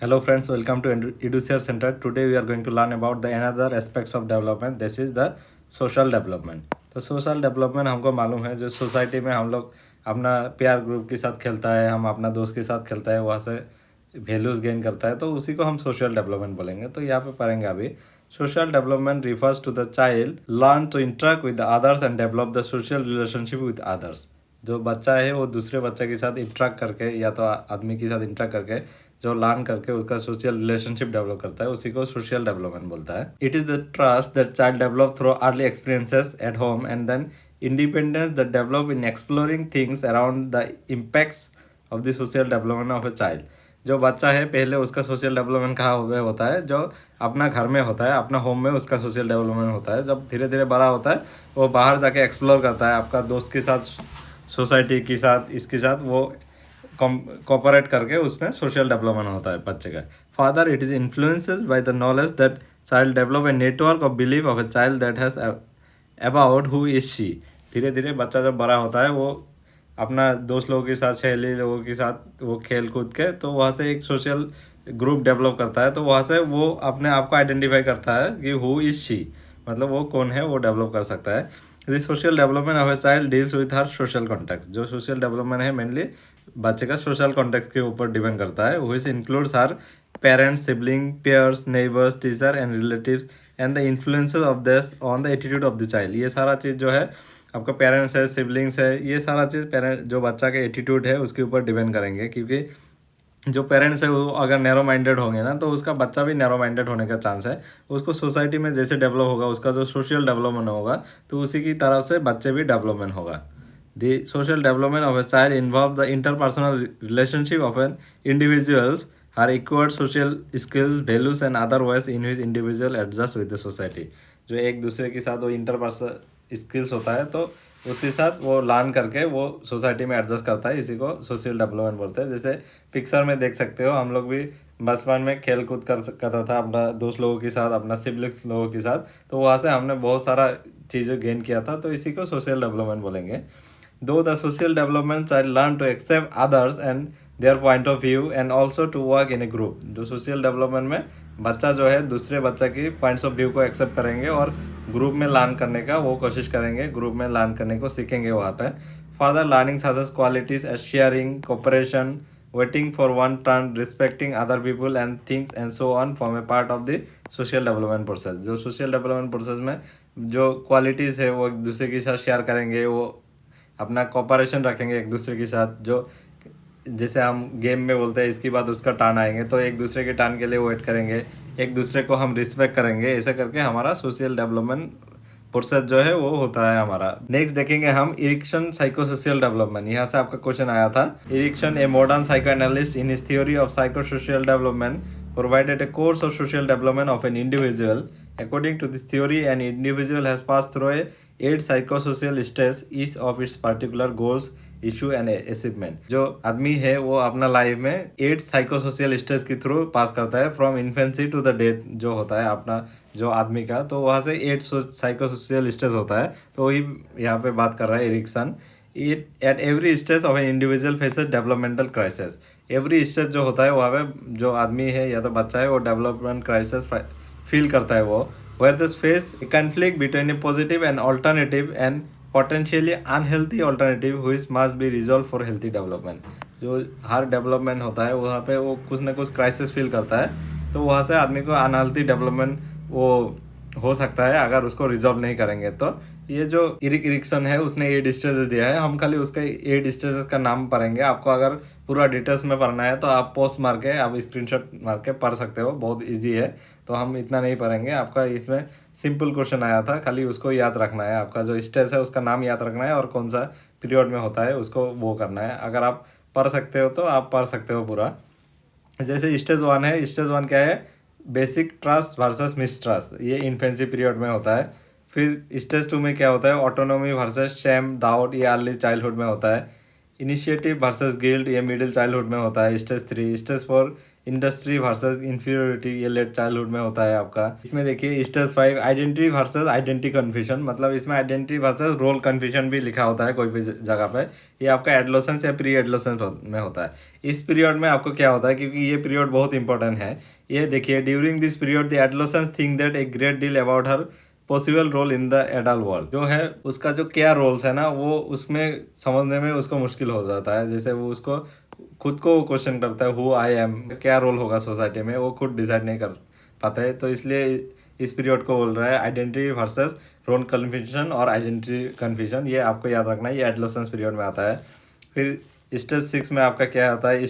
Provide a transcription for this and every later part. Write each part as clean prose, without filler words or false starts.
Hello friends, welcome to Edushare Center. Today we are going to learn about the another aspects of development. This is the social development. तो social development हमको मालूम है जो society में हम लोग अपना प्यार ग्रुप के साथ खेलता है, हम अपना दोस्त के साथ खेलता है, वहाँ से वैल्यूज़ गेन करता है, तो उसी को हम सोशल डेवलपमेंट बोलेंगे। तो यहाँ पे पढ़ेंगे अभी social development refers to the child learn to interact with others and develop the social relationship with others. जो बच्चा है वो दूसरे बच्चे के साथ इंटरेक्ट करके या तो आदमी के साथ इंटरेक्ट करके जो लर्न करके उसका सोशल रिलेशनशिप डेवलप करता है उसी को सोशल डेवलपमेंट बोलता है। It is the trust that child develop through early experiences at home and then independence that develop in exploring things around the impacts of the social development of a child. जो बच्चा है पहले उसका social development कहाँ हुआ होता है, जो अपना घर में होता है, अपना होम में उसका सोशल डेवलपमेंट होता है। जब धीरे धीरे बड़ा होता है वो बाहर जाके एक्सप्लोर करता है, आपका दोस्त के साथ, सोसाइटी के साथ, इसके साथ वो कोऑपरेट करके उसमें सोशल डेवलपमेंट होता है बच्चे का। Father it is influences by the knowledge that child develop a network of belief of a child that has about who is she. धीरे धीरे बच्चा जब बड़ा होता है वो अपना दोस्त लोगों के साथ, सहेली लोगों के साथ वो खेल कूद के तो वहाँ से एक सोशल ग्रुप डेवलप करता है। तो वहाँ से वो अपने आप को आइडेंटिफाई करता है कि हु इज शी, मतलब वो कौन है, वो डेवलप कर सकता है। The social development of a child deals with her social context. जो सोशल डेवलपमेंट है मेनली बच्चे का सोशल कॉन्टेक्स्ट के ऊपर डिपेंड करता है, which includes her parents, sibling, pairs, neighbours, teacher and relatives and the influences of this on the attitude of the child. ये सारा चीज़ जो है आपका पेरेंट्स है, सिबलिंग्स है, ये सारा चीज़ पेरेंट जो बच्चा का एटीट्यूड है उसके ऊपर डिपेंड करेंगे। क्योंकि जो पेरेंट्स है वो अगर नैरो माइंडेड होंगे ना तो उसका बच्चा भी नैरो माइंडेड होने का चांस है। उसको सोसाइटी में जैसे डेवलप होगा, उसका जो सोशल डेवलपमेंट होगा तो उसी की तरफ से बच्चे भी डेवलपमेंट होगा। The social development of a child involve the interpersonal relationship of an individuals her acquired social skills, values and other ways in which individual adjust with the society. जो एक दूसरे के साथ वो इंटरपर्सनल स्किल्स होता है तो उसके साथ वो लर्न करके वो सोसाइटी में एडजस्ट करता है, इसी को सोशल डेवलपमेंट बोलते हैं। जैसे पिक्चर में देख सकते हो, हम लोग भी बचपन में खेल कूद करता था अपना दोस्त लोगों के साथ, अपना सिबलिंग्स लोगों के साथ, तो वहाँ से हमने बहुत सारा चीज़ें गेन किया था, तो इसी को सोशल डेवलपमेंट बोलेंगे। Though the social development child learn to accept others and their point of view and also to work in a group. जो सोशल डेवलपमेंट में बच्चा जो है दूसरे बच्चा की पॉइंट्स ऑफ व्यू को एक्सेप्ट करेंगे और ग्रुप में लर्न करने का वो कोशिश करेंगे, ग्रुप में लर्न करने को सीखेंगे वहाँ पे। Further learning such qualities as sharing, cooperation, waiting for one turn, respecting other people and things and so on form a part of the social development process. जो सोशल डेवलपमेंट प्रोसेस में जो qualities है वो एक दूसरे के साथ share करेंगे, वो अपना कोऑपरेशन रखेंगे एक दूसरे के साथ। जो जैसे हम गेम में बोलते हैं इसके बाद उसका टर्न आएंगे तो एक दूसरे के टर्न के लिए वेट करेंगे, एक दूसरे को हम रिस्पेक्ट करेंगे, ऐसा करके हमारा सोशल डेवलपमेंट प्रोसेस जो है वो होता है हमारा। नेक्स्ट देखेंगे हम इरिक्सन साइको सोशल डेवलपमेंट। यहाँ से आपका क्वेश्चन आया था। Erikson a modern psycho analyst in his theory of psycho social development provided a course of social development of an individual. According to this theory, an individual has passed through a 8 psychosocial stages, each of its particular goals, issue and achievement. जो आदमी है वो अपना life में 8 psychosocial stage के through pass करता है, from infancy to the death जो होता है अपना जो आदमी का, तो वहाँ से 8 साइकोसोशियल स्टेज होता है। तो वही यहाँ पे बात कर रहा है Erikson. At every stage of an individual faces developmental crisis. Every stage जो होता है वहाँ पे जो आदमी है या तो बच्चा है वो डेवलपमेंट क्राइसिस फील करता है वो। Where this face a conflict between a positive and alternative and potentially unhealthy alternative which must be resolve for healthy development. जो हर डेवलपमेंट होता है वहाँ पे वो कुछ ना कुछ क्राइसिस फील करता है, तो वहाँ से आदमी को अनहेल्थी डेवलपमेंट वो हो सकता है अगर उसको रिजॉल्व नहीं करेंगे। तो ये जो इरिक्सन है उसने 8 स्टेजेस दिया है, हम खाली उसका 8 स्टेजेस का नाम पढ़ेंगे। आपको अगर पूरा डिटेल्स में पढ़ना है तो आप पोस्ट मार के, आप स्क्रीनशॉट मार के पढ़ सकते हो, बहुत इजी है। तो हम इतना नहीं पढ़ेंगे। आपका इसमें सिंपल क्वेश्चन आया था, खाली उसको याद रखना है। आपका जो स्टेज है उसका नाम याद रखना है और कौन सा पीरियड में होता है उसको वो करना है। अगर आप पढ़ सकते हो तो आप पढ़ सकते हो पूरा। जैसे स्टेज 1 है, स्टेज 1 क्या है, बेसिक ट्रस्ट वर्सेस मिसट्रस्ट, ये इन्फेंसी पीरियड में होता है। फिर स्टेज 2 में क्या होता है, ऑटोनॉमी वर्सेस शेम, डाउट, ये अर्ली चाइल्डहुड में होता है। इनिशिएटिव वर्सेस गिल्ड ये मिडिल चाइल्डहुड में होता है। Stage 3, stage 4 industry versus inferiority ये लेट चाइल्डहुड में होता है आपका। इसमें देखिए stage 5 identity versus identity confusion, मतलब इसमें आइडेंटिटी वर्सेस रोल कन्फ्यूजन भी लिखा होता है कोई भी जगह पे। ये आपका एडोलेसेंस या प्री एडोलेसेंस में होता है। इस पीरियड में आपको क्या होता है, क्योंकि ये पीरियड बहुत इंपॉर्टेंट है। ये देखिए during this period the adolescence think that a great deal about her possible role in the adult world. जो है उसका जो क्या रोल्स है ना, वो उसमें समझने में उसको मुश्किल हो जाता है। जैसे वो उसको खुद को क्वेश्चन करता है, हु आई एम, क्या रोल होगा सोसाइटी में, वो खुद डिसाइड नहीं कर पाता है। तो इसलिए इस पीरियड को बोल रहा है आइडेंटिटी वर्सेस रोल कन्फ्यूजन और आइडेंटिटी कन्फ्यूजन। ये आपको याद रखना है, ये एडोलेसेंस पीरियड में आता है। फिर स्टेज 6 में आपका क्या होता है,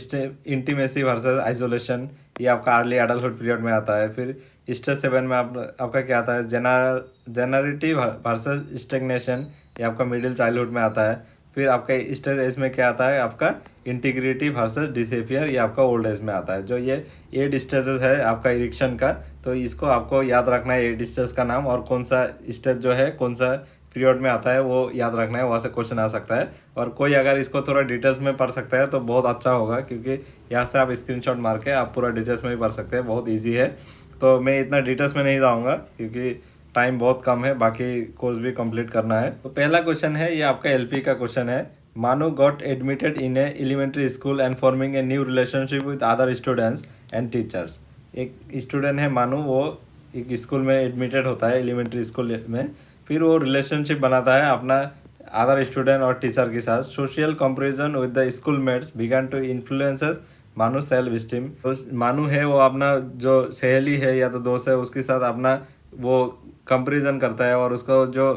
इंटीमेसी वर्सेस आइसोलेशन, ये आपका अर्ली एडल्टहुड पीरियड में आता है। फिर स्टेज 7 में आपका क्या आता है, जेनरिटी वर्सेस स्टेग्नेशन, ये आपका मिडिल चाइल्डहुड में आता है। फिर आपका स्टेज एज में क्या आता है, आपका इंटीग्रिटी वर्सेस डिसेपियर, ये आपका ओल्ड एज में आता है। जो ये 8 स्टेजेस है आपका इरिक्शन का, तो इसको आपको याद रखना है 8 स्टेज का नाम, और कौन सा स्टेज जो है कौन सा पीरियड में आता है वो याद रखना है, वहाँ से क्वेश्चन आ सकता है। और कोई अगर इसको थोड़ा डिटेल्स में पढ़ सकता है तो बहुत अच्छा होगा, क्योंकि यहाँ से आप स्क्रीनशॉट मार के आप पूरा डिटेल्स में भी पढ़ सकते हैं, बहुत ईजी है। तो मैं इतना डिटेल्स में नहीं जाऊँगा क्योंकि टाइम बहुत कम है, बाकी कोर्स भी कंप्लीट करना है। तो पहला क्वेश्चन है, ये आपका एलपी का क्वेश्चन है। Manu got admitted in a elementary school and forming a new relationship with other students and teachers. एक स्टूडेंट है मानू, वो एक स्कूल में एडमिटेड होता है, एलिमेंट्री स्कूल में। फिर वो रिलेशनशिप बनाता है अपना अदर स्टूडेंट और टीचर के साथ। Social comparison with the school mates began to influences Manu self esteem. तो मानू है वो अपना जो सहेली है या तो दोस्त है उसके साथ अपना वो कंपेरिजन करता है, और उसको जो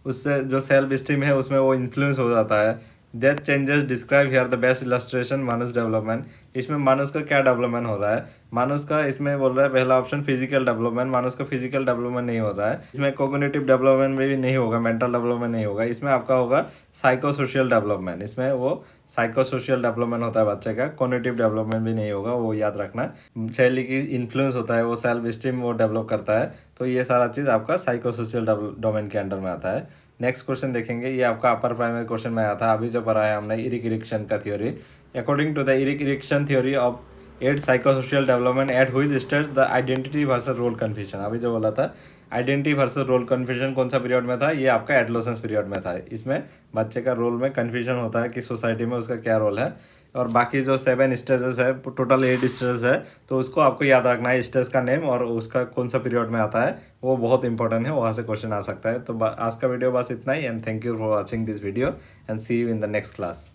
उससे जो सेल्फ स्टीम है उसमें वो इन्फ्लुएंस हो जाता है। That changes describe here the best illustration मानुस डेवलपमेंट। इसमें मानुस का क्या डेवलपमेंट हो रहा है, मानुस का इसमें बोल रहा है पहला ऑप्शन फिजिकल डेवलपमेंट। मानुस का फिजिकल डेवलपमेंट नहीं हो रहा है, इसमें कोग्निटिव डेवलपमेंट भी नहीं होगा, मेंटल डेवलपमेंट नहीं होगा। इसमें आपका होगा साइको सोशल डेवलपमेंट। इसमें वो साइको सोशल डेवलपमेंट होता है बच्चे का, कॉग्निटिव डेवलपमेंट भी नहीं होगा, वो याद रखना। शैली की इन्फ्लुएंस होता है, वो सेल्फ स्टीम वो डेवलप करता है। तो ये सारा चीज़ आपका साइको सोशल डोमेन के अंडर में आता है। नेक्स्ट क्वेश्चन देखेंगे, ये आपका अपर प्राइमरी क्वेश्चन में आया था, अभी जो पढ़ा है हमने इरिक इरिक्शन का theory. According to the Erik Erikson theory of eight psychosocial development at which stage the identity versus role confusion. अभी जो बोला था आइडेंटिटी वर्सेस रोल कन्फ्यूजन कौन सा पीरियड में था, ये आपका एडोलेसेंस पीरियड में था। इसमें बच्चे का रोल में कन्फ्यूजन होता है कि सोसाइटी में उसका क्या रोल है। और बाकी जो 7 स्टेजेस है, टोटल 8 स्टेजेस है, तो उसको आपको याद रखना है, स्टेज का नेम और उसका कौन सा पीरियड में आता है, वो बहुत इंपॉर्टेंट है, वहाँ से क्वेश्चन आ सकता है। तो आज का वीडियो बस इतना ही, and thank you for watching this video and see you in the next class.